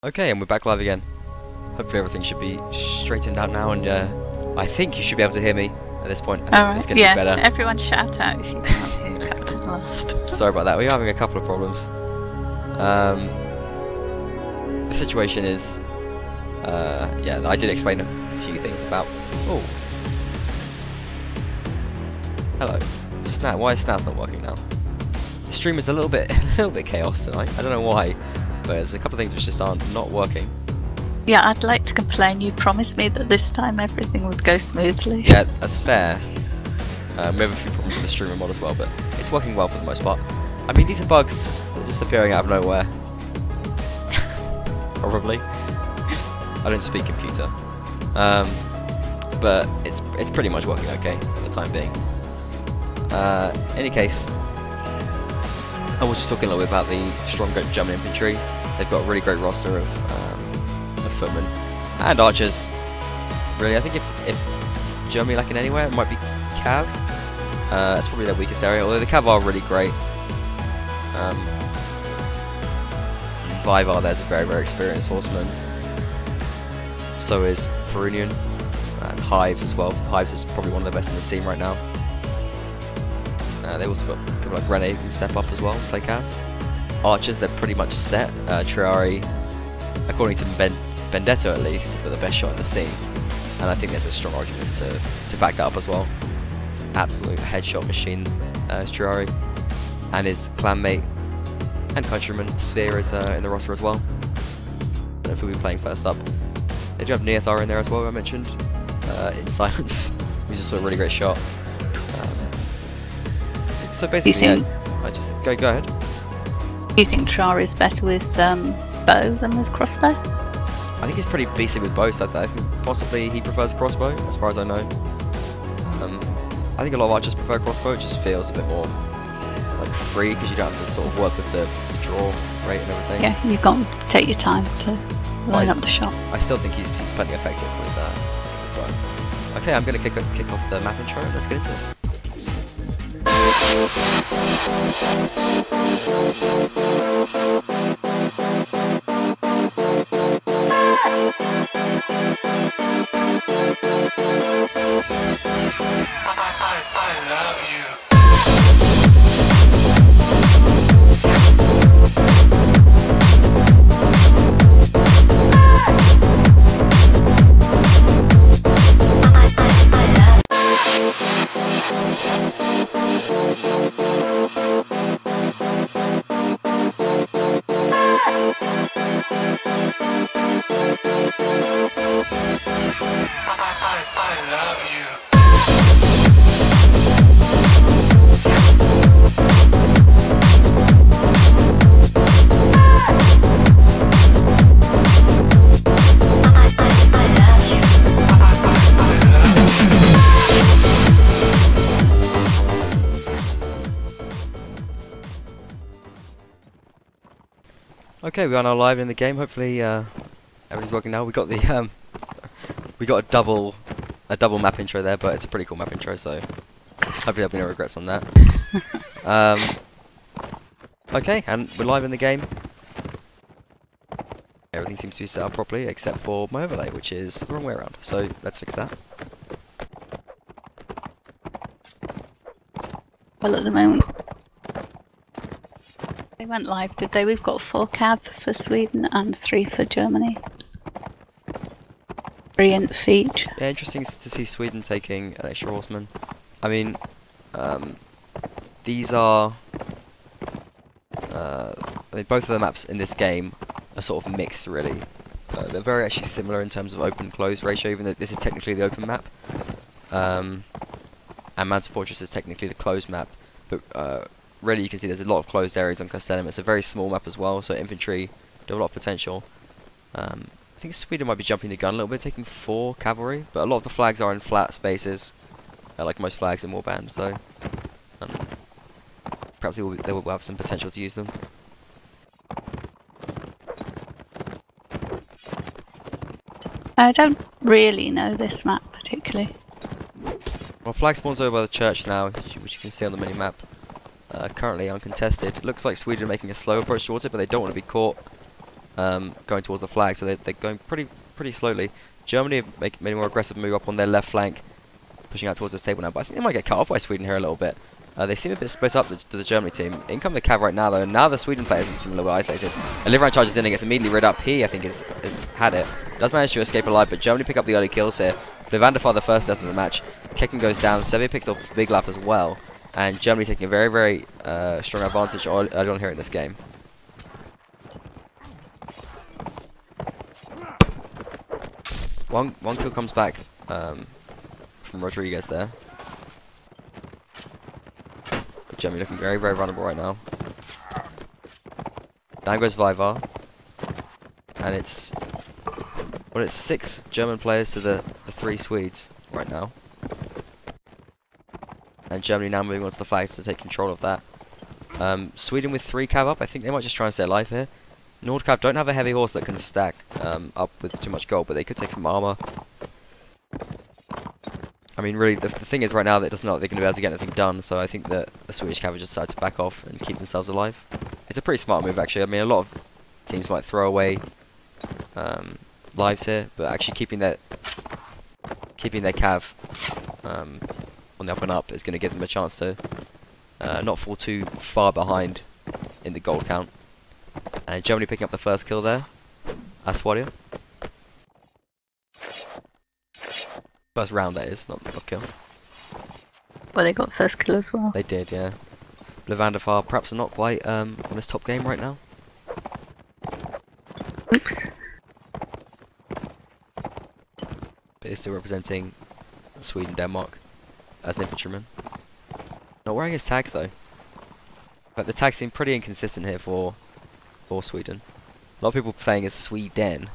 Okay, and we're back live again. Hopefully everything should be straightened out now, and I think you should be able to hear me at this point. Alright, it's going to be better. Everyone shout out if you can't hear Captain Lost. Sorry about that, we're having a couple of problems. The situation is, yeah, I did explain a few things about... Oh. Hello. Snap, why is Snap's not working now? The stream is a little bit chaos tonight, I don't know why. But there's a couple of things which just aren't not working. Yeah, I'd like to complain. You promised me that this time everything would go smoothly. Yeah, that's fair. We have a few problems with the streamer mod as well, but it's working well for the most part. I mean, these are bugs. They're just appearing out of nowhere. Probably. I don't speak computer. But it's pretty much working okay for the time being. Any case, I was just talking a little bit about the strong German infantry. They've got a really great roster of footmen and archers. Really, I think if Germany lacking anywhere, it might be Cav. That's probably their weakest area, although the Cav are really great. Vivar there's a very experienced horseman. So is Perunion and Hives as well. Hives is probably one of the best in the scene right now. They also got people like Rene who can step up as well and play Cav. Archers, they're pretty much set. Triari, according to Vendetta at least, has got the best shot in the scene. And I think there's a strong argument to back that up as well. It's an absolute headshot machine, Triari. And his clanmate and countryman, Sphere, is in the roster as well. I don't know if he'll be playing first up. They do have Neothar in there as well, I mentioned, in silence. He's just a really great shot. So basically, I just go ahead. Do you think Triari is better with bow than with crossbow? I think he's pretty beastly with bow, so I think possibly he prefers crossbow, as far as I know. I think a lot of archers prefer crossbow. It just feels a bit more like free because you don't have to sort of work with the draw rate and everything. Yeah, you've got to take your time to line up the shot. I still think he's plenty effective with bow. Okay, I'm going to kick off the map intro and let's get into this. I love you. Okay, we are now live in the game. Hopefully, everything's working now. We got the we got a double map intro there, but it's a pretty cool map intro. So hopefully there'll be no regrets on that. Okay, and we're live in the game. Everything seems to be set up properly, except for my overlay, which is the wrong way around. So let's fix that. Well, at the moment. They went live, did they? We've got 4 Cav for Sweden and 3 for Germany. 3 in for each. Yeah, interesting to see Sweden taking an extra horseman. I mean, these are... I mean, both of the maps in this game are sort of mixed, really. They're very actually similar in terms of open-close ratio, even though this is technically the open map. And Mountain Fortress is technically the closed map. But really, you can see there's a lot of closed areas on Castellum. It's a very small map as well, so infantry do have a lot of potential. I think Sweden might be jumping the gun a little bit, taking 4 cavalry, but a lot of the flags are in flat spaces, like most flags in Warband, so perhaps they will have some potential to use them. I don't really know this map particularly. Well, flag spawns over by the church now, which you can see on the mini-map. Currently uncontested. It looks like Sweden are making a slow approach towards it, but they don't want to be caught. going towards the flag, so they're going pretty slowly. Germany have made a more aggressive move up on their left flank, pushing out towards this table now, but I think they might get cut off by Sweden here a little bit. They seem a bit split up to the Germany team. In come the cav right now, though, and now the Sweden players seem a little bit isolated. Livrand charges in and gets immediately rid up. He, I think, has had it. Does manage to escape alive, but Germany pick up the early kills here. Levanderfar the first death of the match. Kekin goes down. Sevier picks off Biglaf as well. And Germany taking a very strong advantage early on here in this game. One kill comes back from Rodriguez there. Germany looking very vulnerable right now. Down goes Vivar. And it's 6 German players to the 3 Swedes right now. And Germany now moving on to the flags to take control of that. Sweden with 3 cav up. I think they might just try and stay alive here. Nordcav don't have a heavy horse that can stack up with too much gold, but they could take some armor. I mean, really, the thing is right now that it doesn't look like they're going to be able to get anything done, so I think that the Swedish cav just decide to back off and keep themselves alive. It's a pretty smart move, actually. I mean, a lot of teams might throw away lives here, but actually keeping their cav on the up and up is going to give them a chance to not fall too far behind in the gold count. And Germany picking up the first kill there. Aswadia. First round, that is, not kill. Well, they got first kill as well. They did, yeah. Levanderfar perhaps not quite on his top game right now. Oops. But he's still representing Sweden, Denmark as an infantryman. Not wearing his tags though. But the tags seem pretty inconsistent here for Sweden. A lot of people playing as Sweden,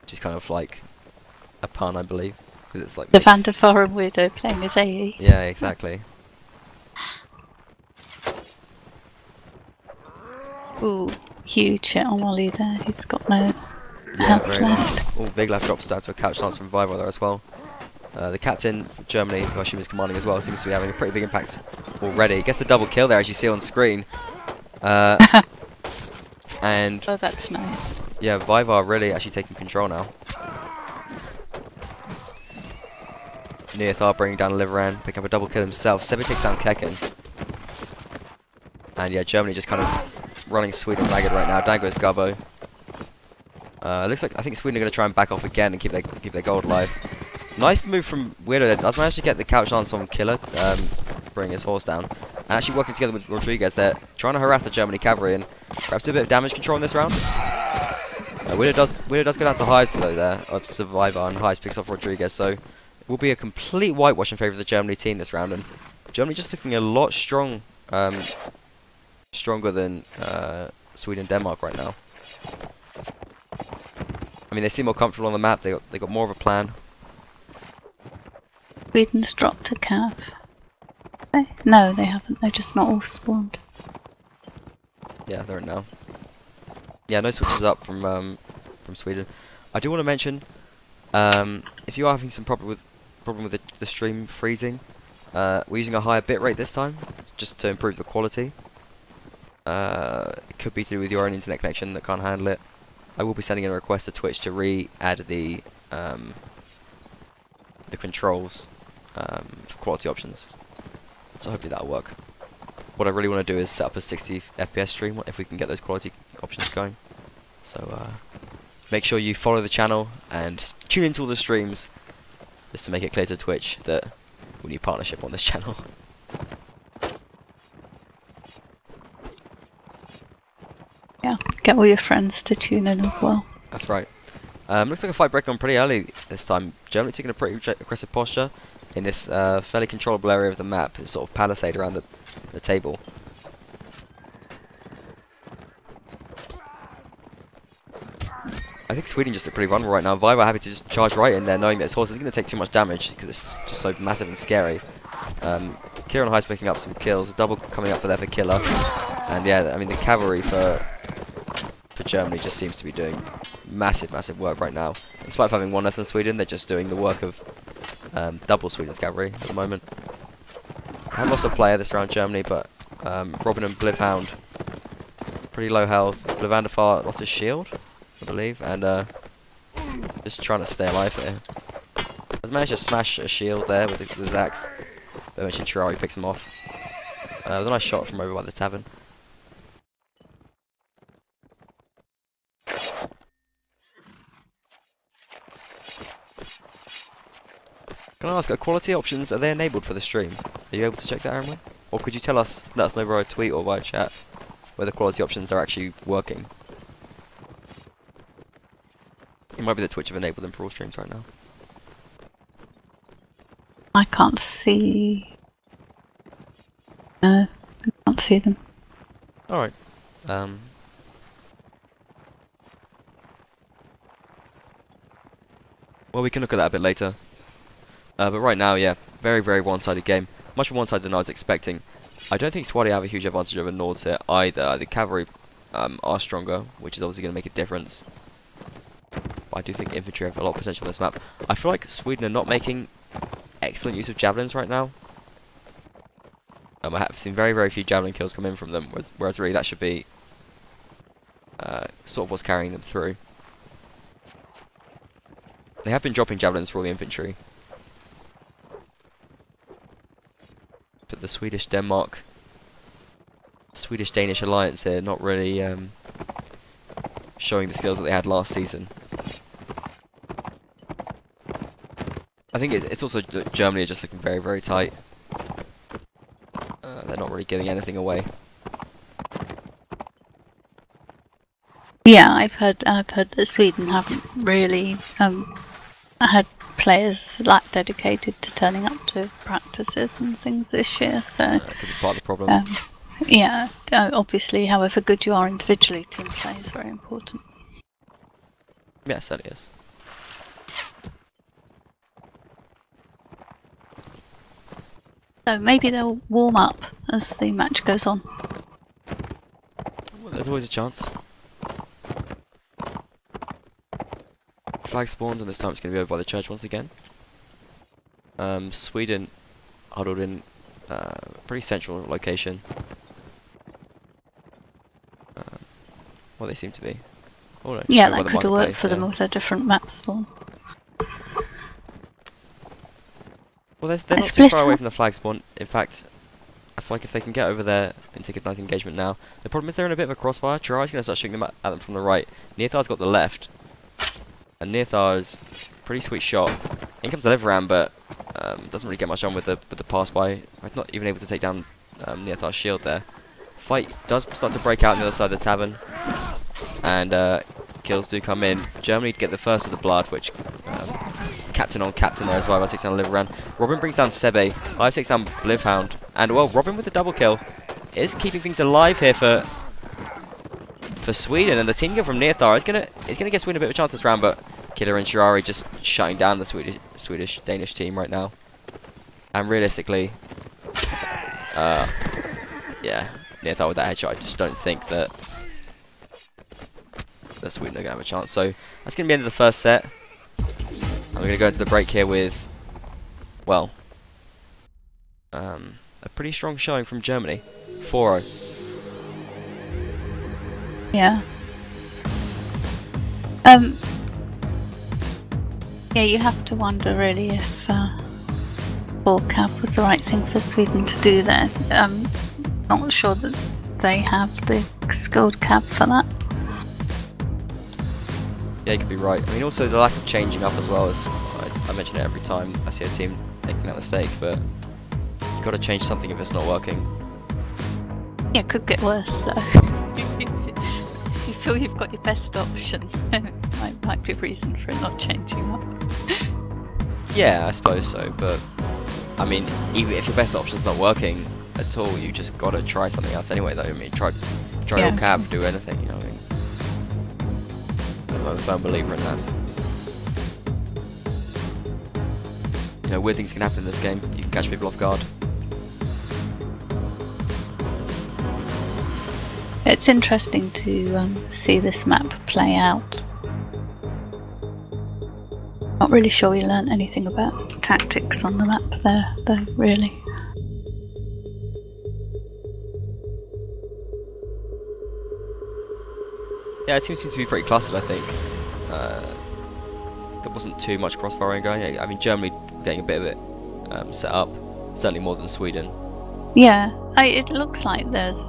which is kind of like a pun, I believe, because it's like Levanderfar and Weirdo playing as AE. Yeah, exactly. Ooh, huge hit on Ollie there. He's got no health left. Oh, Biglaf drops down to a couch stance from Vivar there as well. The captain for Germany, who I assume is commanding as well, seems to be having a pretty big impact already. Gets the double kill there, as you see on screen. And oh, that's nice. yeah, Vivar really actually taking control now. Neothar bringing down Livrand, picking up a double kill himself. Sevier takes down Kekin. And yeah, Germany just kind of running Sweden ragged right now. Down goes Gubbo. Looks like I think Sweden are going to try and back off again and keep their gold alive. Nice move from Weirdo there. Does manage to get the couch lance on Killer, bring his horse down. And actually working together with Rodriguez there, trying to harass the Germany cavalry and perhaps do a bit of damage control in this round. Weirdo does go down to Hives though there, up to Vivar, and Hives picks off Rodriguez, so it will be a complete whitewash in favour of the Germany team this round, and Germany just looking a lot stronger than Sweden, Denmark right now. I mean, they seem more comfortable on the map. They got more of a plan. Sweden's dropped a cav. No, they haven't. They're just not all spawned. Yeah, they're in now. Yeah, no switches up from Sweden. I do want to mention, if you are having some problem with the stream freezing, we're using a higher bitrate this time, just to improve the quality. It could be to do with your own internet connection that can't handle it. I will be sending in a request to Twitch to re-add the controls for quality options. So hopefully that'll work. What I really want to do is set up a 60 FPS stream if we can get those quality options going. So make sure you follow the channel and tune into all the streams just to make it clear to Twitch that we need partnership on this channel. Yeah, get all your friends to tune in as well. That's right. Looks like a fight breaking on pretty early this time. Germany taking a pretty aggressive posture in this fairly controllable area of the map. It's sort of palisade around the table. I think Sweden just look pretty vulnerable right now. Vivar happy to just charge right in there, knowing that his horse isn't going to take too much damage because it's just so massive and scary. Kieran High's picking up some kills, a double coming up for there for Killer. And yeah, I mean the cavalry for Germany just seems to be doing massive work right now. In spite of having one less than Sweden, they're just doing the work of double Sweden's cavalry at the moment. I have lost a player this round, Germany, but Robin and Blivhound pretty low health. Levandafar lost his shield, I believe, and just trying to stay alive here. Has managed to smash a shield there with his axe, but eventually Chirari picks him off. With a nice shot from over by the tavern. Can I ask, are quality options, are they enabled for the stream? Are you able to check that, Aaron? Or could you let us know via a tweet or via chat whether quality options are actually working? It might be that Twitch have enabled them for all streams right now. I can't see. No, I can't see them. Alright. Well, we can look at that a bit later. But right now, yeah, very, very one-sided game. Much more one-sided than I was expecting. I don't think Swati have a huge advantage over Nords here either. The cavalry are stronger, which is obviously going to make a difference. But I do think infantry have a lot of potential on this map. I feel like Sweden are not making excellent use of javelins right now. I have seen very, very few javelin kills come in from them, whereas really that should be sort of what's carrying them through. They have been dropping javelins for all the infantry. But the Swedish-Danish alliance here not really showing the skills that they had last season. I think it's also Germany are just looking very, very tight. They're not really giving anything away. Yeah, I've heard that Sweden haven't really had players that dedicated to turning up to practices and things this year, so That could be part of the problem. yeah, obviously, however good you are individually, team play is very important. Yes, that is. So maybe they'll warm up as the match goes on. Well, there's always a chance. Flag spawned, and this time it's going to be over by the church once again. Sweden huddled in a pretty central location. Well, they seem to be. Oh, no, Yeah, over by that the could have worked marketplace, for them with their different map spawn. Well, they're not too far away from the flag spawn. In fact, I feel like if they can get over there and take a nice engagement now. The problem is they're in a bit of a crossfire. Chirai's going to start shooting them at them from the right. Nearthar's got the left. And Nearthar's pretty sweet shot. In comes the Liveram, but doesn't really get much on with the pass by. Not even able to take down Nearthar's shield there. Fight does start to break out on the other side of the tavern. And kills do come in. Germany get the first of the blood, which captain on captain there as well. Ive takes down Liveram. Robin brings down Sebe. Ive takes down Blivhound. And well, Robin with a double kill is keeping things alive here for Sweden, and the team from Nearthar is gonna get Sweden a bit of a chance this round, but Killer and Chirari just shutting down the Swedish-Danish team right now. And realistically, yeah, Nearthar with that headshot, I just don't think that Sweden are gonna have a chance. So that's gonna be the end of the first set. And we're gonna go into the break here with, well, a pretty strong showing from Germany, 4-0. Yeah. Yeah, you have to wonder really if 4 cab was the right thing for Sweden to do there. Not sure that they have the skilled cab for that. Yeah, you could be right. I mean, also the lack of changing up as well, as I mention it every time I see a team making that mistake, but you've got to change something if it's not working. Yeah, it could get worse though. You feel you've got your best option. might be a reason for it not changing up. Yeah, I suppose so, but I mean, even if your best option's not working at all, you just got to try something else anyway though. I mean, try Yeah. your cab, do anything, you know what I mean? I'm a firm believer in that. You know, weird things can happen in this game. You can catch people off guard. It's interesting to see this map play out. Not really sure we learnt anything about tactics on the map there, though, really. Yeah, the team seems to be pretty clustered, I think. There wasn't too much crossfiring going. I mean, Germany getting a bit of it set up, certainly more than Sweden. Yeah, it looks like there's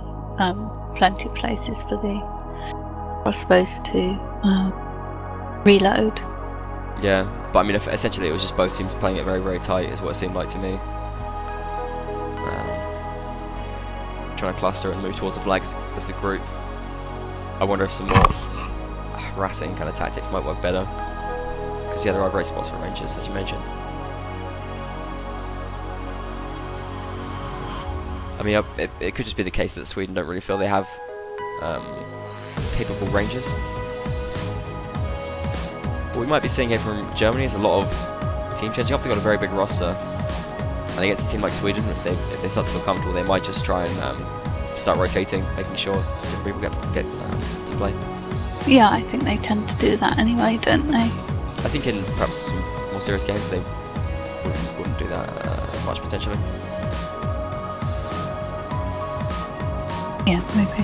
plenty of places for the crossbows to reload. Yeah, but I mean, essentially it was just both teams playing it very, very tight, is what it seemed like to me. Trying to cluster and move towards the flags as a group. I wonder if some more harassing kind of tactics might work better. Because yeah, there are great spots for Rangers, as you mentioned. I mean, it could just be the case that Sweden don't really feel they have capable Rangers. What we might be seeing here from Germany is a lot of team changing up. They've got a very big roster. And against a team like Sweden, if they start to feel comfortable, they might just try and start rotating, making sure different people get to play. Yeah, I think they tend to do that anyway, don't they? I think in perhaps some more serious games they wouldn't do that much potentially. Yeah, maybe.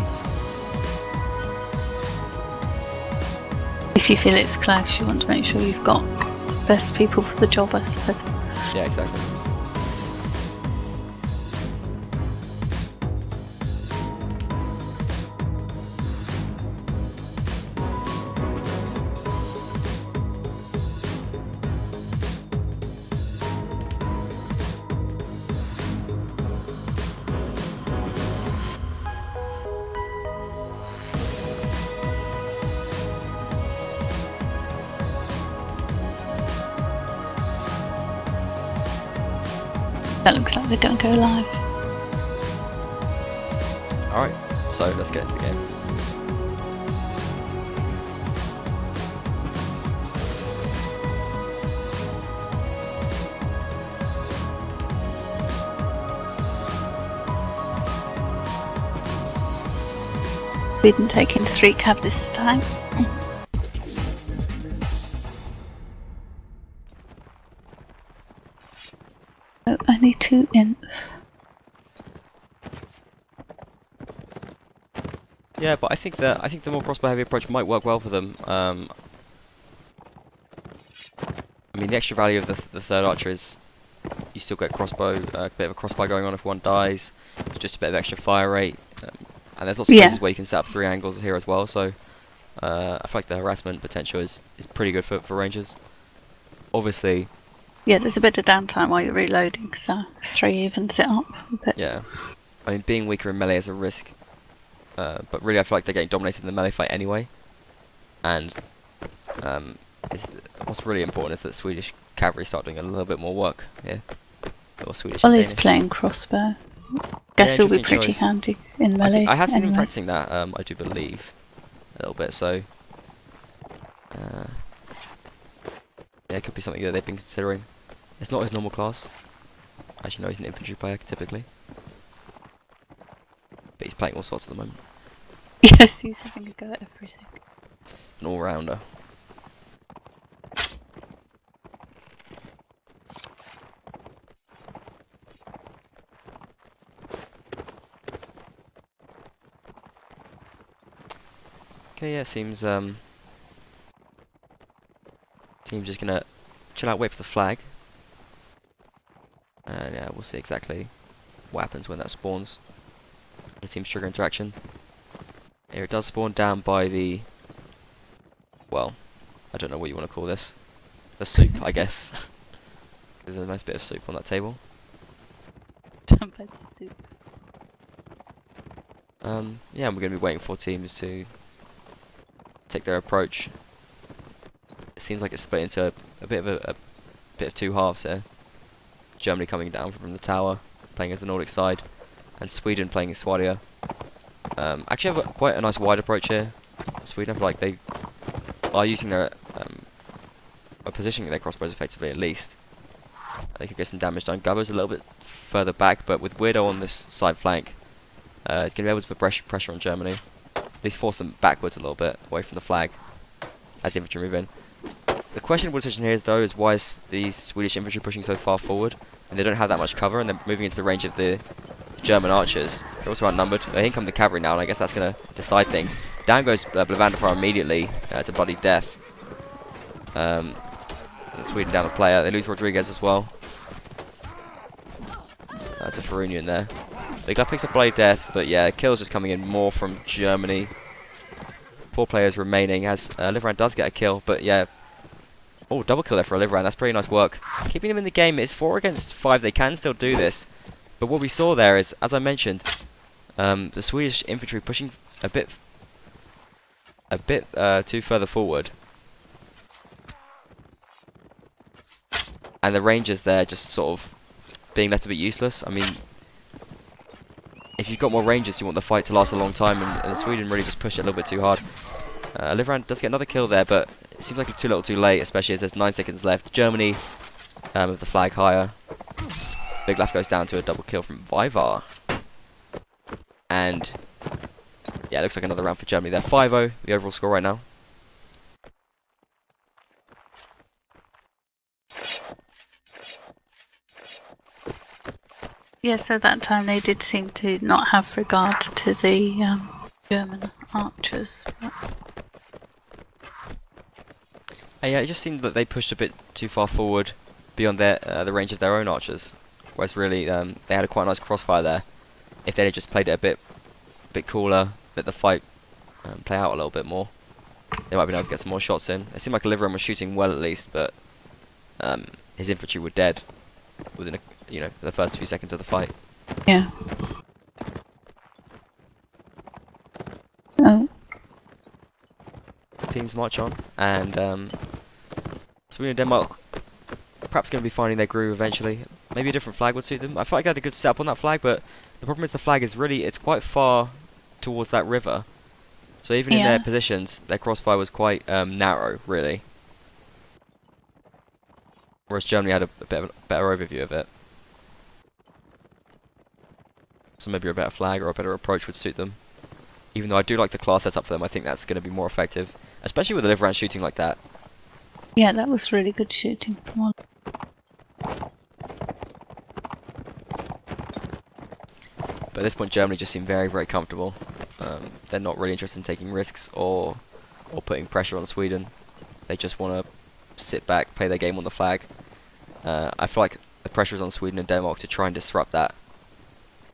If you feel it's close, you want to make sure you've got the best people for the job, I suppose. Yeah, exactly. That looks like they're going to go live. Alright, so let's get into the game. Sweden taking 3 cav this time. So only 2 in. Yeah, but I think the more crossbow heavy approach might work well for them. I mean, the extra value of the third archer is you still get crossbow, a bit of a crossfire going on if one dies, just a bit of extra fire rate, and there's lots of places where you can set up 3 angles here as well. So I feel like the harassment potential is pretty good for Rangers. Obviously. Yeah, there's a bit of downtime while you're reloading, so 3 evens it up a bit. Yeah, I mean, being weaker in melee is a risk, but really I feel like they're getting dominated in the melee fight anyway. And what's really important is that Swedish cavalry start doing a little bit more work here. Or Swedish. Well, he's playing crossbow. Guess yeah, it'll be pretty choice. handy in melee. I have seen him anyway. practicing that. I do believe a little bit. So yeah, it could be something that they've been considering. It's not his normal class. As you know, he's an infantry player typically, but he's playing all sorts at the moment. Yes, he's having a go at everything. An all-rounder. Okay, yeah, seems team's just gonna chill out, wait for the flag, and yeah, we'll see exactly what happens when that spawns. The team's trigger interaction. Here it does spawn down by the, well, I don't know what you want to call this. The soup, I guess. There's a nice bit of soup on that table. Jump by the soup. Yeah, we're going to be waiting for teams to take their approach. It seems like it's split into a bit of 2 halves here. Germany coming down from the tower, playing as the Nordic side, and Sweden playing as Swadia. Actually have quite a nice wide approach here. Sweden, I feel like they are using their positioning their crossbows effectively at least. They could get some damage done. Gubbo's a little bit further back, but with Weirdo on this side flank, it's going to be able to put pressure on Germany. At least force them backwards a little bit, away from the flag, as the infantry move in. The questionable decision here is, though, is why is the Swedish infantry pushing so far forward, and they don't have that much cover, and they're moving into the range of the German archers. They're also outnumbered. Here come the cavalry now, and I guess that's going to decide things. Down goes Blavander immediately to bloody death. And Sweden down a player. They lose Rodriguez as well. To Farunian there. Big Left picks up bloody death, but yeah, kills just coming in more from Germany. 4 players remaining as Livrand does get a kill, but yeah. Oh, double kill there for Livrand. That's pretty nice work. Keeping them in the game. It's 4 against 5. They can still do this. But what we saw there is, as I mentioned, the Swedish infantry pushing a bit too further forward. And the Rangers there just sort of being left a bit useless. I mean, if you've got more Rangers, you want the fight to last a long time, and Sweden really just pushed it a little bit too hard. Livrand does get another kill there, but it seems like it's too little too late, especially as there's 9 seconds left. Germany with the flag higher. Big Left goes down to a double kill from Vivar. And yeah, it looks like another round for Germany there. 5-0, the overall score right now. Yeah, so that time they did seem to not have regard to the German archers. Yeah, it just seemed that they pushed a bit too far forward beyond their the range of their own archers. Whereas really, they had a quite nice crossfire there. If they had just played it a bit cooler, let the fight play out a little bit more, they might have been able to get some more shots in. It seemed like Livrand was shooting well at least, but his infantry were dead within the first few seconds of the fight. Yeah. Oh. Teams march on, and Sweden and Denmark perhaps going to be finding their groove eventually. Maybe a different flag would suit them. I feel like they had a good setup on that flag, but the problem is the flag is really, it's quite far towards that river. So even in their positions, their crossfire was quite narrow, really. Whereas Germany had a bit of a better overview of it. So maybe a better flag or a better approach would suit them. Even though I do like the class setup for them, I think that's going to be more effective. Especially with the Livrand shooting like that. Yeah, that was really good shooting from all. But at this point, Germany just seem very, very comfortable. They're not really interested in taking risks or putting pressure on Sweden. They just want to sit back, play their game on the flag. I feel like the pressure is on Sweden and Denmark to try and disrupt that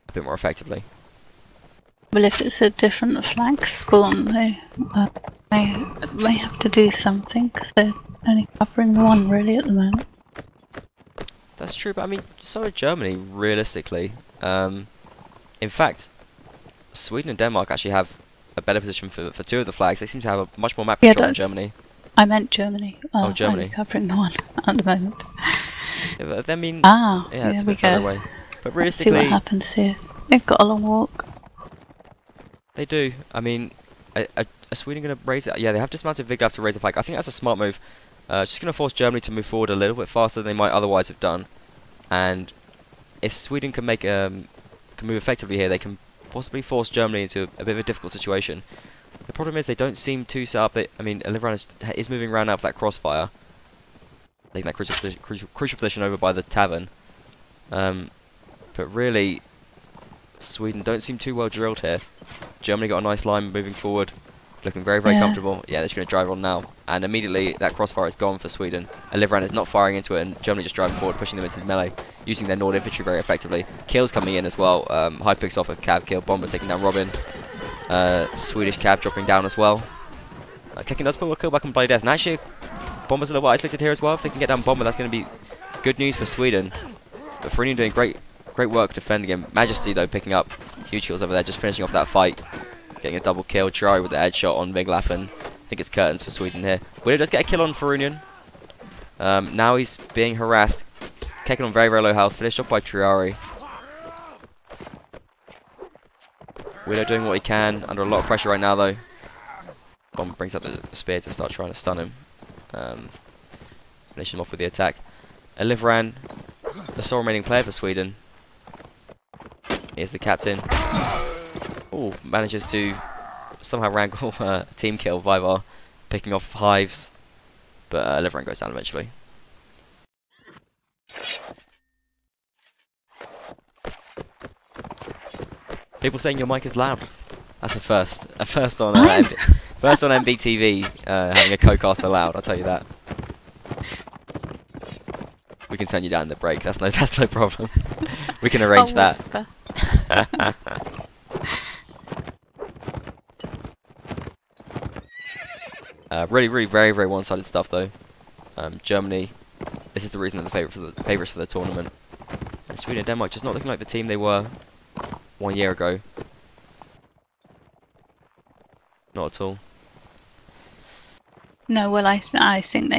a bit more effectively. Well, if it's a different flag spawn, they have to do something because they're only covering one really at the moment. That's true, but I mean, so are Germany, realistically. In fact, Sweden and Denmark actually have a better position for 2 of the flags. They seem to have a much more map control than Germany. I meant Germany. Oh, Germany. Only covering the one at the moment. Yeah, I mean, yeah, it's a we bit further go. away. But Let's see realistically, what happens here. They've got a long walk. They do. I mean, are Sweden going to raise it? Yeah, they have dismounted Viglav to raise the flag. I think that's a smart move. Just going to force Germany to move forward a little bit faster than they might otherwise have done. And if Sweden can make can move effectively here, they can possibly force Germany into a bit of a difficult situation. The problem is they don't seem too set up. I mean, Livrand is moving around now with that crossfire, taking that crucial position over by the tavern. But really, Sweden don't seem too well drilled here. Germany got a nice line moving forward, looking very, very comfortable. Yeah, they're just going to drive on now. And immediately that crossfire is gone for Sweden. And Livrand is not firing into it, and Germany just driving forward, pushing them into the melee, using their Nord infantry very effectively. Kills coming in as well. Hive picks off a cav kill, Bomber taking down Robin. Swedish cav dropping down as well. Kekin does put a kill back on Bloody Death. And actually, Bomber's a little bit isolated here as well. If they can get down Bomber, that's going to be good news for Sweden. But Farunian doing great work defending him. Majesty, though, picking up huge kills over there, just finishing off that fight. Getting a double kill. Triari with the headshot on Viglaffen. I think it's curtains for Sweden here. Widow does get a kill on Farunian. Now he's being harassed. Kekin on very, very low health. Finished off by Triari. Widow doing what he can. Under a lot of pressure right now, though. Bomb brings up the spear to start trying to stun him. Finish him off with the attack. Livrand, the sole remaining player for Sweden. Here's the captain. Oh, manages to somehow wrangle a team kill. Vivar picking off hives, but Livrand goes down eventually. People saying your mic is loud. That's a first. A first on Mine? first on MBTV having a co-caster loud. I'll tell you that. We can turn you down in the break. That's no problem. We can arrange that. Whisper. Really, very one-sided stuff though. Germany. This is the reason that the favourites for the tournament. And Sweden and Denmark just not looking like the team they were 1 year ago. Not at all. No, well, I think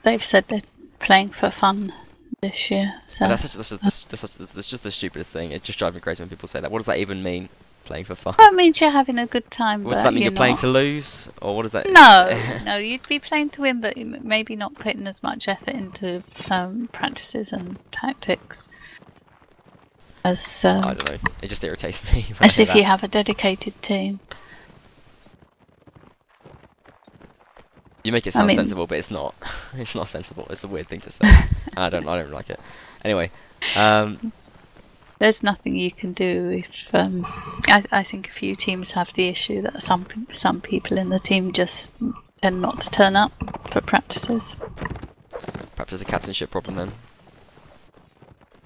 they've said they're playing for fun this year. So That's just the stupidest thing. It just drives me crazy when people say that. What does that even mean? Playing for fun? that means you're having a good time. What does that mean? You're playing to lose, or what does that? No, you'd be playing to win, but maybe not putting as much effort into practices and tactics as I don't know. It just irritates me. as if you have a dedicated team. You make it sound sensible, but it's not. It's not sensible. It's a weird thing to say. I don't like it. Anyway, there's nothing you can do if I think a few teams have the issue that some people in the team just tend not to turn up for practices. Perhaps there's a captainship problem then.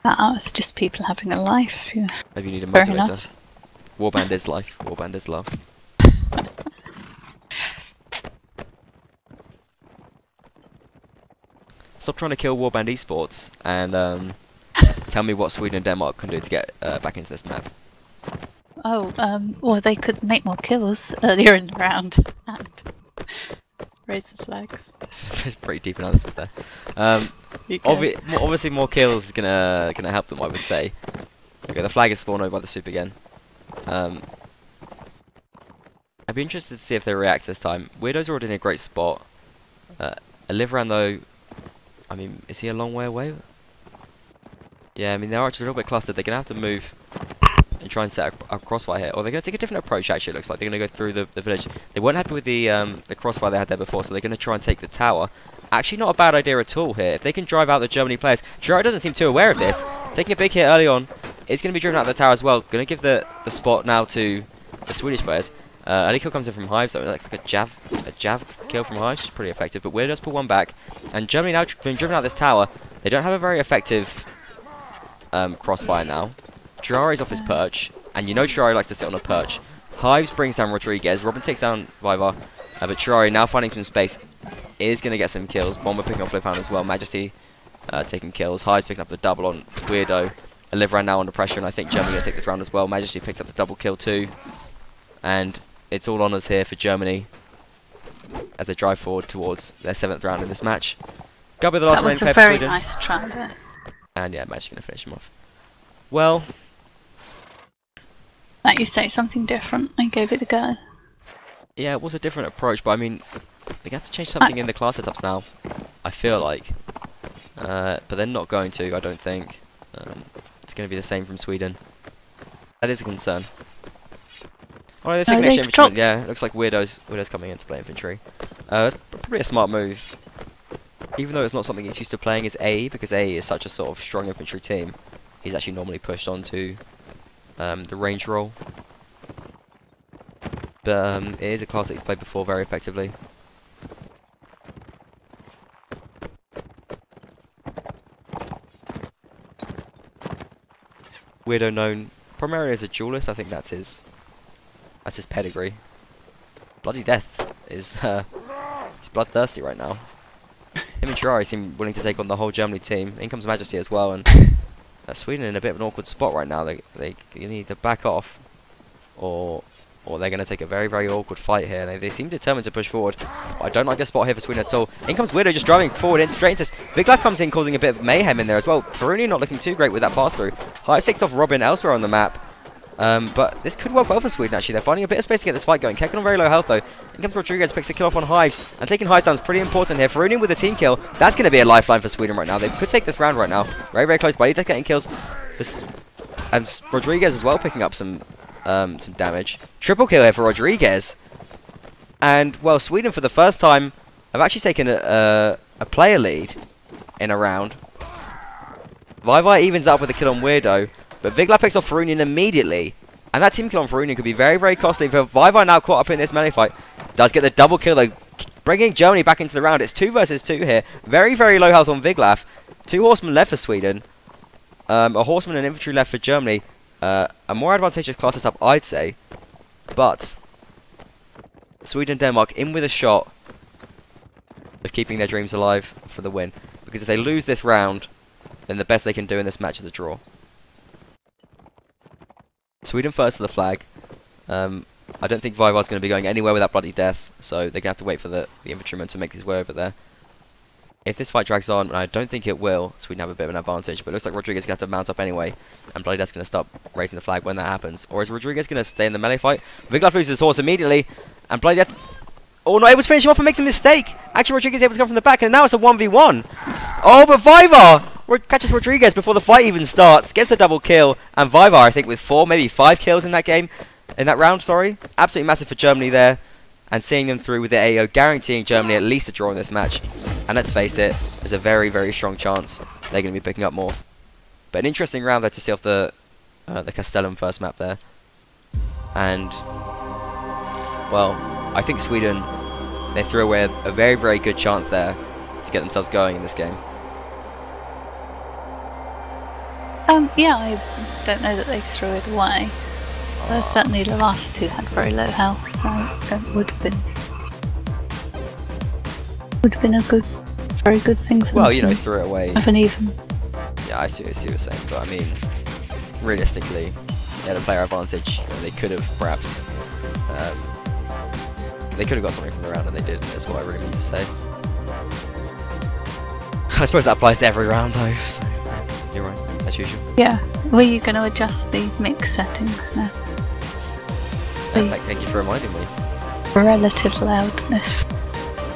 It's just people having a life. Yeah. Maybe you need a Fair motivator. enough. Warband is life. Warband is love. Stop trying to kill Warband Esports and tell me what Sweden and Denmark can do to get back into this map. Oh, well, they could make more kills earlier in the round and raise the flags. Pretty deep analysis there. Obviously, more kills is gonna help them, I would say. Okay, the flag is spawned over by the soup again. I'd be interested to see if they react this time. Weirdo's already in a great spot. Oliveran though, I mean, is he a long way away? Yeah, I mean, they're actually a little bit clustered. They're going to have to move and try and set a crossfire here. Or they're going to take a different approach, actually, it looks like. They're going to go through the village. They weren't happy with the crossfire they had there before, so they're going to try and take the tower. Actually, not a bad idea at all here. If they can drive out the Germany players. Gerard doesn't seem too aware of this. Taking a big hit early on. It's going to be driven out of the tower as well. Going to give the spot now to the Swedish players. Early kill comes in from Hives, though. It looks like a jav kill from Hives, which is pretty effective. But Weird does pull one back. And Germany now being driven out of this tower. They don't have a very effective crossfire now. Girari's off his perch, and you know Girari likes to sit on a perch. Hives brings down Rodriguez. Robin takes down Vivar, but Girari now finding some space is going to get some kills. Bomber picking up Fliphound as well. Majesty taking kills. Hives picking up the double on Weirdo. Oliveran now under pressure, and I think Germany going to take this round as well. Majesty picks up the double kill too. And it's all honours here for Germany as they drive forward towards their 7th round in this match. Gubby the last That was remaining a player for very Sweden. nice try there. And yeah, Magic's going to finish him off. Well, Like you say, something different. I gave it a go. yeah, it was a different approach, but I mean, they have to change something in the class setups now, I feel like. But they're not going to, I don't think. It's going to be the same from Sweden. That is a concern. Oh, they're taking extra infantry. Yeah, it looks like Weirdo's coming in to play infantry. It's probably a smart move. Even though it's not something he's used to playing as A, because A is such a sort of strong infantry team, he's actually normally pushed onto the range role. But it is a class that he's played before very effectively. Weirdo known primarily as a duelist, I think that's his pedigree. Bloody Death is he's bloodthirsty right now. Him and Girari seem willing to take on the whole Germany team. In comes Majesty as well, and Sweden in a bit of an awkward spot right now. They need to back off, or they're going to take a very awkward fight here. They seem determined to push forward. But I don't like this spot here for Sweden at all. In comes Weirdo just driving forward straight into this. Big Life comes in, causing a bit of mayhem in there as well. Faruni not looking too great with that pass through. Hive takes off Robin elsewhere on the map. But this could work well for Sweden, actually. They're finding a bit of space to get this fight going. Kekken on very low health, though. In comes Rodriguez, picks a kill off on Hives. And taking Hives down is pretty important here. Faruni with a team kill. That's going to be a lifeline for Sweden right now. They could take this round right now. Very close. But they're getting kills. And Rodriguez as well picking up some damage. Triple kill here for Rodriguez. And, well, Sweden for the first time have actually taken a player lead in a round. Vivar evens up with a kill on Weirdo. But Vigla picks off Farunian immediately. And that team kill on Verunion could be very, very costly. For Vivar now caught up in this melee fight. Does get the double kill though, bringing Germany back into the round. It's 2 versus 2 here. Very, very low health on Wiglaf. 2 horsemen left for Sweden. A horseman and infantry left for Germany. A more advantageous class setup, I'd say. But Sweden and Denmark in with a shot of keeping their dreams alive for the win. Because if they lose this round, then the best they can do in this match is a draw. Sweden first to the flag. I don't think Vivar's going to be going anywhere without bloody death, so they're going to have to wait for the infantrymen to make his way over there. If this fight drags on, and I don't think it will, Sweden have a bit of an advantage, but it looks like Rodriguez is going to have to mount up anyway, and bloody death's going to stop raising the flag when that happens. Or is Rodriguez going to stay in the melee fight? Wiglaf loses his horse immediately, and bloody death... Oh no, it was finishing off and makes a mistake! Actually, Rodriguez is able to come from the back, and now it's a 1v1! Oh, but Vivar catches Rodriguez before the fight even starts, gets the double kill, and Vivar, I think, with 4, maybe 5 kills in that game, in that round, sorry. Absolutely massive for Germany there, and seeing them through with the AO, guaranteeing Germany at least a draw in this match. And let's face it, there's a very, very strong chance they're going to be picking up more. But an interesting round there to see off the Castellum first map there. And, well, I think Sweden, they threw away a very, very good chance there to get themselves going in this game. Yeah, I don't know that they threw it away. Certainly the last 2 had very low health, so it would have been a very good thing for them. Well, you know, threw it away. Have an even. Yeah, I see what you're saying, but I mean, realistically, they had a player advantage, and they could have perhaps, they could have got something from the round, and they didn't. Is what I really mean to say. I suppose that applies to every round, though. So you're right, as usual. Yeah. Were you going to adjust the mix settings now? Thank you for reminding me. Relative loudness.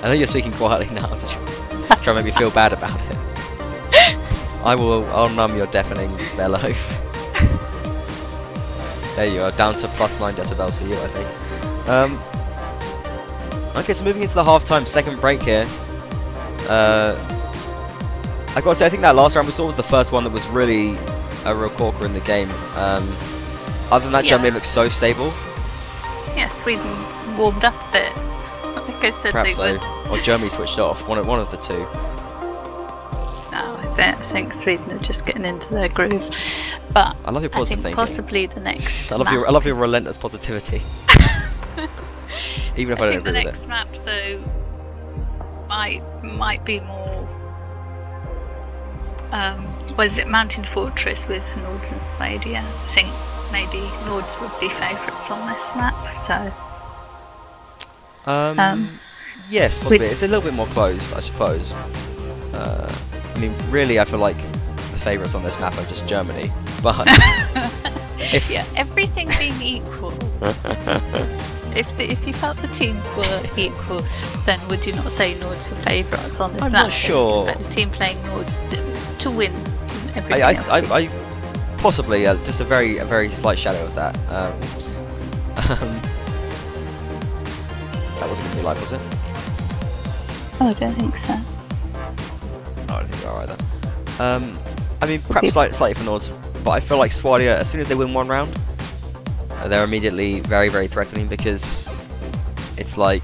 I know you're speaking quietly now to try and make me feel bad about it. I'll numb your deafening bellow. There you are, down to +9 decibels for you, I think. Okay, so moving into the half-time second break here. I gotta say, I think that last round was sort of the first one that was really a real corker in the game. Other than that, Germany looks so stable. Yeah, Sweden warmed up a bit. Like I said, perhaps they so. would. Or Germany switched off. One of the two. No, I think Sweden are just getting into their groove. But I love your positive thinking. Possibly the next. I love your relentless positivity. Even if I don't agree with it. I think the next map though might be more. Was it Mountain Fortress with Nords and Blade? Yeah, I think maybe Nords would be favourites on this map. So. Yes, possibly. It's a little bit more closed, I suppose. I mean, really, I feel like the favourites on this map are just Germany. But yeah, everything being equal. If you felt the teams were equal, then would you not say Nords were favourites on this map? I'm not sure. Expect a team playing Nords to win everything else. I possibly just a very slight shadow of that. Oops. That wasn't going to be live, was it? Oh, I don't think so. No, I don't think you are either. I mean, perhaps slightly for Nords, but I feel like Swadia, as soon as they win one round, they're immediately very, very threatening because it's like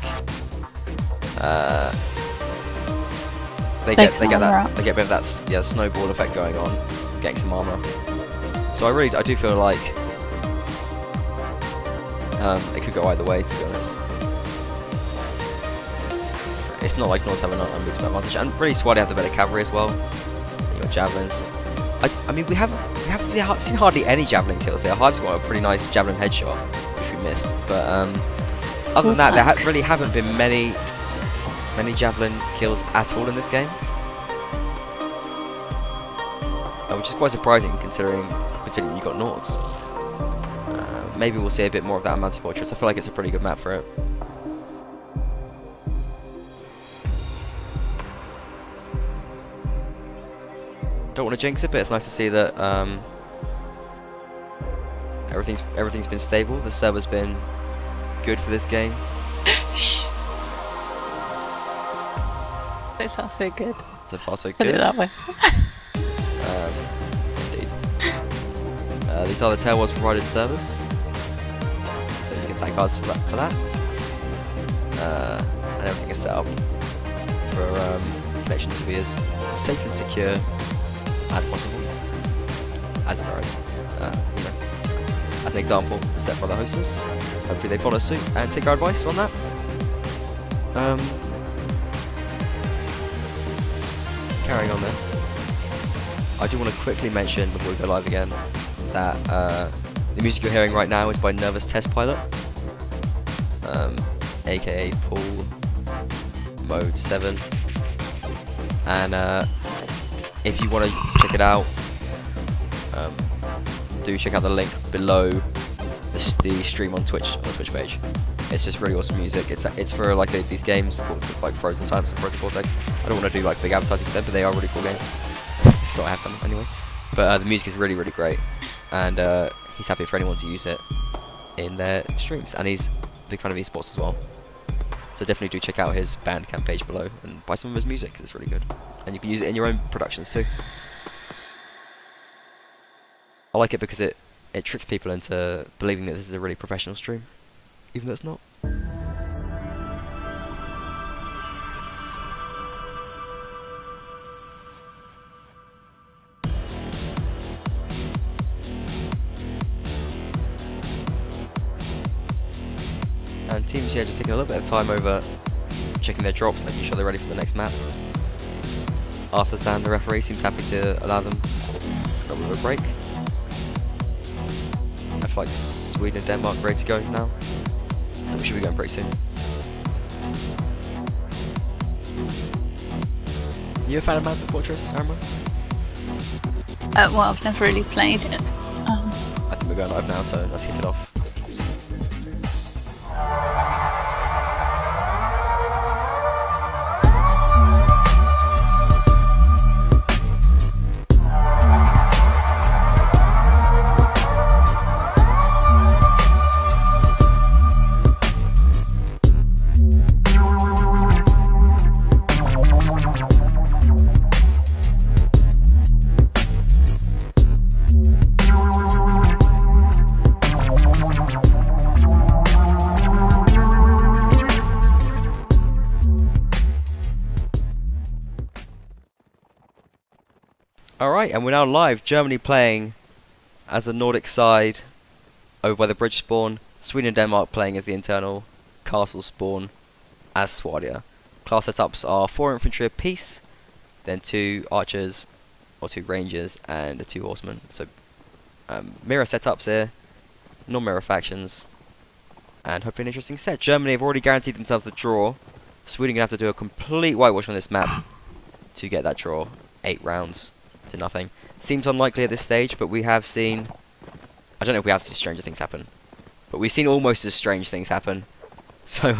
they get a bit of that snowball effect going on, getting some armor. So I do feel like it could go either way, to be honest. It's not like Nords have an unbeatable advantage, and really Swadia have the better cavalry as well. You got javelins. I mean, we haven't seen hardly any javelin kills here. Hive's got a pretty nice javelin headshot, which we missed. But other than that, there really haven't been many javelin kills at all in this game, which is quite surprising considering you got Nords. Maybe we'll see a bit more of that in Mountain Fortress. I feel like it's a pretty good map for it. Don't want to jinx it, but it's nice to see that everything's been stable. The server's been good for this game. Shh. So far, so good. So far, so good. Put it that way. Indeed. These are the Tailwars provided servers. thank cards for that. And everything is set up for connection to be as safe and secure as possible. As is already. You know, as an example to set for other hosters. Hopefully they follow suit and take our advice on that. Carrying on then. I do want to quickly mention before we go live again that the music you're hearing right now is by Nervous Test Pilot, aka Pool Mode 7, and if you want to check it out, do check out the link below the stream on Twitch, on the Twitch page. It's just really awesome music. It's for like these games called like Frozen Silence and Frozen Vortex. I don't want to do like big advertising for them, but they are really cool games. So I have them anyway. But the music is really, really great, and he's happy for anyone to use it in their streams. And he's a big fan of esports as well. So definitely do check out his Bandcamp page below and buy some of his music, because it's really good. And you can use it in your own productions too. I like it because it tricks people into believing that this is a really professional stream, even though it's not. And teams, yeah, just taking a little bit of time over checking their drops, making sure they're ready for the next map. After that, the referee seems happy to allow them a little bit of a break. I feel like Sweden and Denmark are ready to go now, so we should be going pretty soon. You a fan of Mountain Fortress, Amber? Well, I've never really played it. I think we're going live now, so let's kick it off. Alright, and we're now live. Germany playing as the Nordic side over by the bridge spawn. Sweden and Denmark playing as the internal castle spawn as Swadia. Class setups are 4 infantry apiece, then 2 archers or 2 rangers and 2 horsemen. So mirror setups here, non-mirror factions, and hopefully an interesting set. Germany have already guaranteed themselves the draw. Sweden gonna have to do a complete whitewash on this map to get that draw. 8 rounds to nothing. Seems unlikely at this stage, but we have seen, I don't know if we have seen stranger things happen, but we've seen almost as strange things happen. So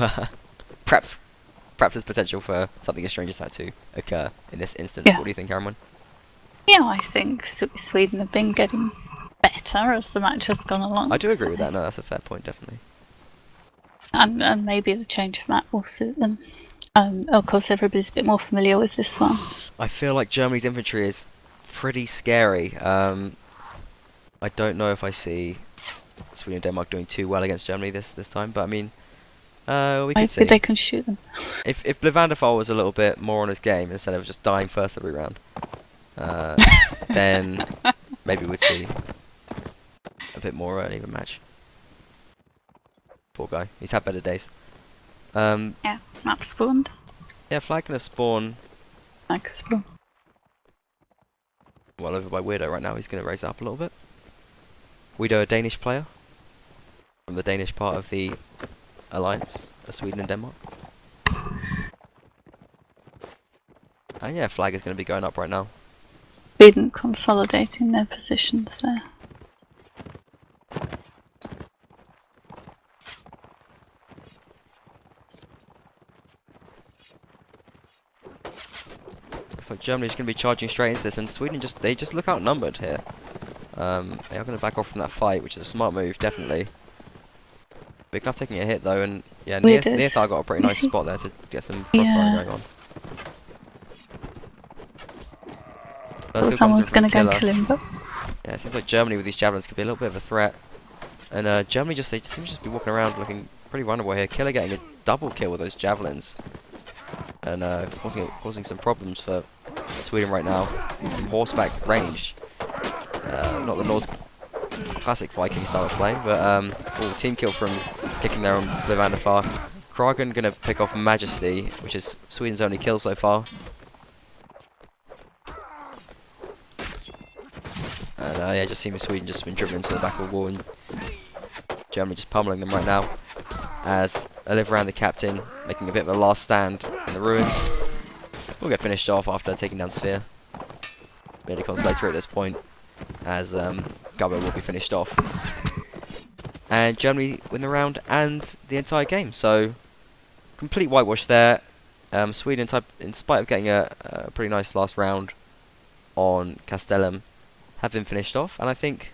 perhaps there's potential for something as strange as that to occur in this instance. Yeah. What do you think, Cameron? Yeah, I think Sweden have been getting better as the match has gone along. I do agree with that. No, that's a fair point, definitely. And maybe the change of map will suit them. Of course, everybody's a bit more familiar with this one. I feel like Germany's infantry is pretty scary. I don't know if I see Sweden and Denmark doing too well against Germany this time, but I mean, we can see. Maybe they can shoot them. If Blevandafar was a little bit more on his game instead of just dying first every round, then maybe we'd see a bit more an even match. Poor guy, he's had better days. Yeah, map spawned. Yeah, flag gonna spawn. Flag spawn. Well over by Weirdo right now. He's gonna raise up a little bit. Weirdo, a Danish player from the Danish part of the alliance of Sweden and Denmark. And yeah, flag is gonna be going up right now. Sweden consolidating their positions there. Looks like Germany's going to be charging straight into this, and Sweden they just look outnumbered here. They are going to back off from that fight, which is a smart move, definitely. Big enough taking a hit though, and yeah, Nearthar got a pretty nice spot there to get some crossfire going on. Someone's going to go and kill him, but yeah, it seems like Germany with these javelins could be a little bit of a threat. And Germany they seem to just be walking around looking pretty vulnerable here. Killer getting a double kill with those javelins, and causing some problems for Sweden right now from horseback range. Not the Norse classic Viking style of play, but team kill from kicking there on the van der Far. Kragen gonna pick off Majesty, which is Sweden's only kill so far. And yeah, just seeing Sweden just been driven into the back of the wall, and Germany just pummeling them right now. As Oliver, the captain, making a bit of a last stand in the ruins. We'll get finished off after taking down Sphere. Medicon's later at this point, as Gubbo will be finished off. And Germany win the round and the entire game. So, complete whitewash there. Sweden, in spite of getting a pretty nice last round on Castellum, have been finished off. And I think...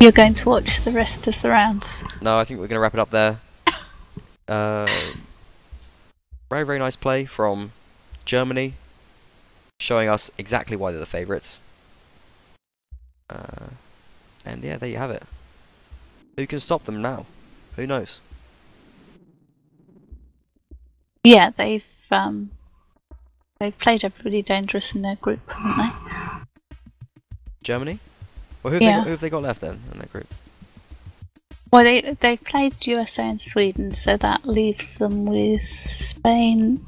You're going to watch the rest of the rounds? No, I think we're going to wrap it up there. Very, very nice play from Germany, showing us exactly why they're the favourites. And yeah, there you have it. Who can stop them now? Who knows? Yeah, they've played everybody dangerous in their group, haven't they? Germany? Well, who have they got left then in their group? Well, they played USA and Sweden, so that leaves them with Spain.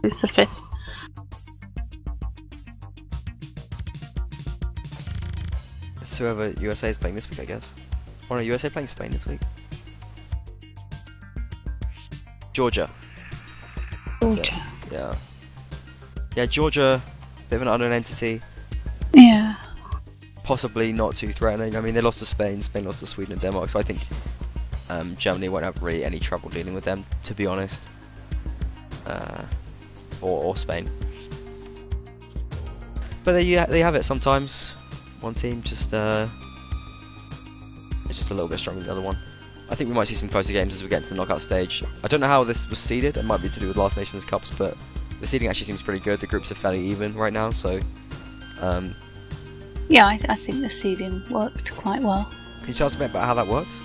Who's the fifth? It's whoever USA is playing this week, I guess. Or no, USA playing Spain this week. Georgia. Georgia. Yeah. Yeah, Georgia, bit of an unknown entity. Yeah. Possibly not too threatening. I mean, they lost to Spain, Spain lost to Sweden and Denmark, so I think Germany won't have really any trouble dealing with them, to be honest. Or Spain. But there you have it. Sometimes one team just is just a little bit stronger than the other one. I think we might see some closer games as we get into the knockout stage. I don't know how this was seeded. It might be to do with last Nations Cups, but the seeding actually seems pretty good. The groups are fairly even right now, so... yeah, I think the seeding worked quite well. Can you tell us a bit about how that works?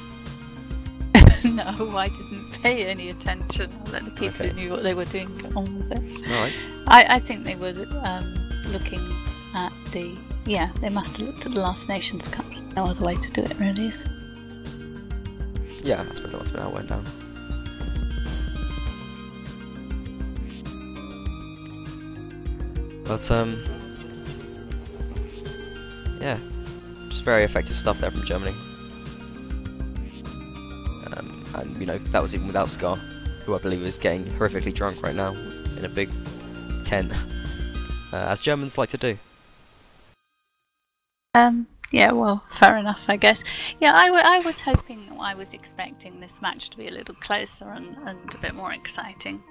No, I didn't pay any attention. I let the people who knew what they were doing get on with it. Alright. I think they were looking at the... Yeah, they must have looked at the last Nations Cups. No other way to do it, really, is. Yeah, I suppose that must have been how it went down. But, yeah, just very effective stuff there from Germany. And, you know, that was even without Scar, who I believe is getting horrifically drunk right now in a big tent, as Germans like to do. Yeah, well, fair enough, I guess. Yeah, I was hoping, I was expecting this match to be a little closer and a bit more exciting.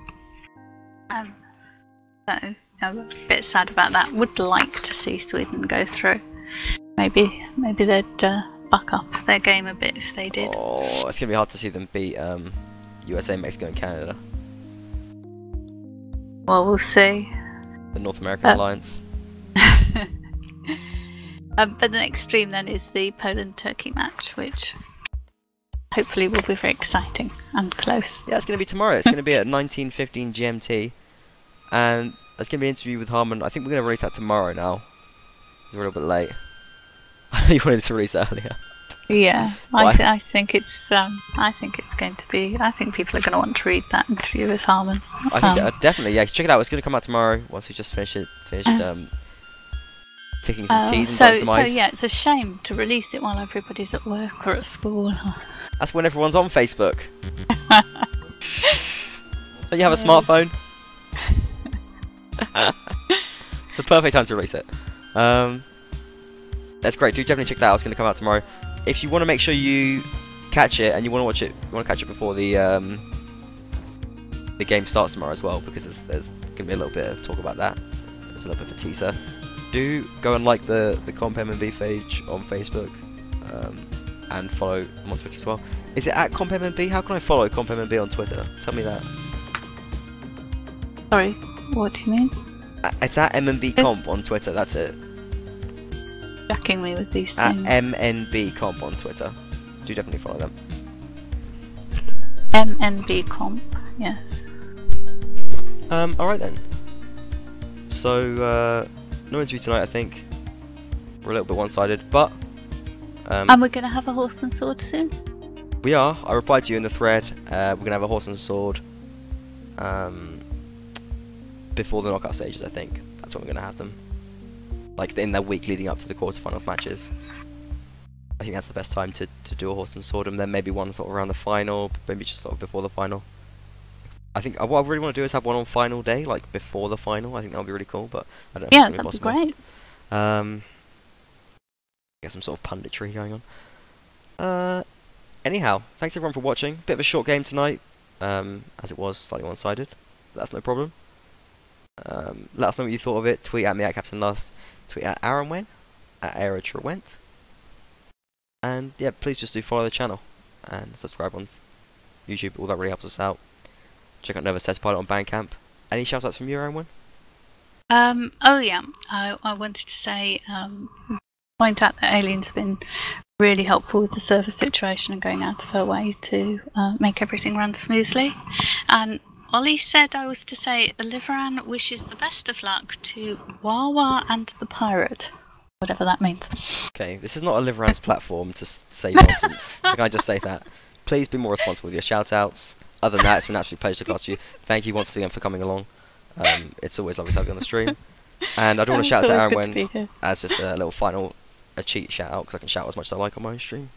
So, I'm a bit sad about that. Would like to see Sweden go through. Maybe they'd buck up their game a bit if they did. Oh, it's going to be hard to see them beat USA, Mexico and Canada. Well, we'll see. The North American Alliance. But the next stream then is the Poland-Turkey match, which hopefully will be very exciting and close. Yeah, it's going to be tomorrow. It's going to be at 19:15 GMT. And there's going to be an interview with Harman. I think we're going to release that tomorrow now. It's a little bit late. I know you wanted to release that earlier. Yeah, I think it's going to be. I think people are going to want to read that interview with Harman. I think definitely, yeah. Check it out. It's going to come out tomorrow once we just finished ticking some T's and some I's. So yeah, it's a shame to release it while everybody's at work or at school. That's when everyone's on Facebook. Don't you have a smartphone? It's the perfect time to release it. That's great. Do definitely check that out. It's going to come out tomorrow. If you want to make sure you catch it and you want to watch it, you want to catch it before the game starts tomorrow as well, because there's going to be a little bit of talk about that. There's a little bit of a teaser. Do go and like the Comp MMB page on Facebook, and follow them on Twitter as well. Is it at Comp MMB? How can I follow Comp MMB on Twitter? Tell me that. Sorry, what do you mean? It's at MMB Comp on Twitter. That's it. jacking me with these At things. MNB Comp on Twitter. Do definitely follow them. MNB comp, yes. Alright then. So, no interview tonight, I think. We're a little bit one-sided, but... and we're going to have a horse and sword soon? we are. I replied to you in the thread. We're going to have a horse and sword before the knockout stages, I think. That's when we're going to have them. Like, in that week leading up to the quarterfinals matches. I think that's the best time to do a horse and sword, and then maybe one sort of around the final, maybe just sort of before the final. I think what I really want to do is have one on final day, like before the final. I think that would be really cool, but I don't know if it's going to be possible. Yeah, that'd be great. Get some sort of punditry going on. Anyhow, thanks everyone for watching. Bit of a short game tonight, as it was slightly one-sided. But that's no problem. Let us know what you thought of it. Tweet at me at CaptainLust. Tweet at Aaron at AeroTrewent. And yeah, please just do follow the channel and subscribe on YouTube. All that really helps us out. Check out Nervous Test Pilot on Bandcamp. Any shout outs from you, Aaron? Oh yeah, I wanted to say, point out that Alien's been really helpful with the server situation and going out of her way to make everything run smoothly. And Ollie said I was to say Liveran wishes the best of luck to Wawa and the Pirate. Whatever that means. Okay, this is not a Liveran's platform to say nonsense. Can I just say that? Please be more responsible with your shout-outs. Other than that, it's been an absolute pleasure to cast you. Thank you once again for coming along. It's always lovely to have you on the stream. And I do want to shout out to Aaron Wen as just a little final cheat shout-out, because I can shout as much as I like on my own stream.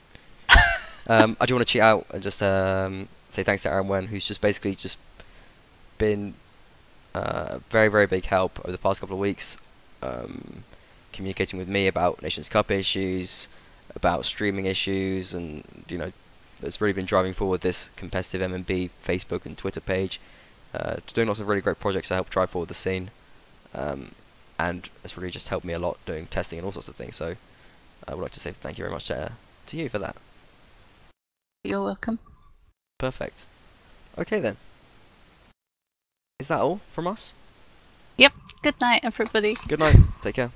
I do want to cheat out and just say thanks to Aaron Wen, who's just basically just been very, very big help over the past couple of weeks. Communicating with me about Nations Cup issues, about streaming issues, and it's really been driving forward this competitive MMB Facebook and Twitter page, doing lots of really great projects to help drive forward the scene, and it's really just helped me a lot doing testing and all sorts of things. So I would like to say thank you very much to you for that. You're welcome. Perfect. Okay then. Is that all from us? Yep. Good night, everybody. Good night. Take care.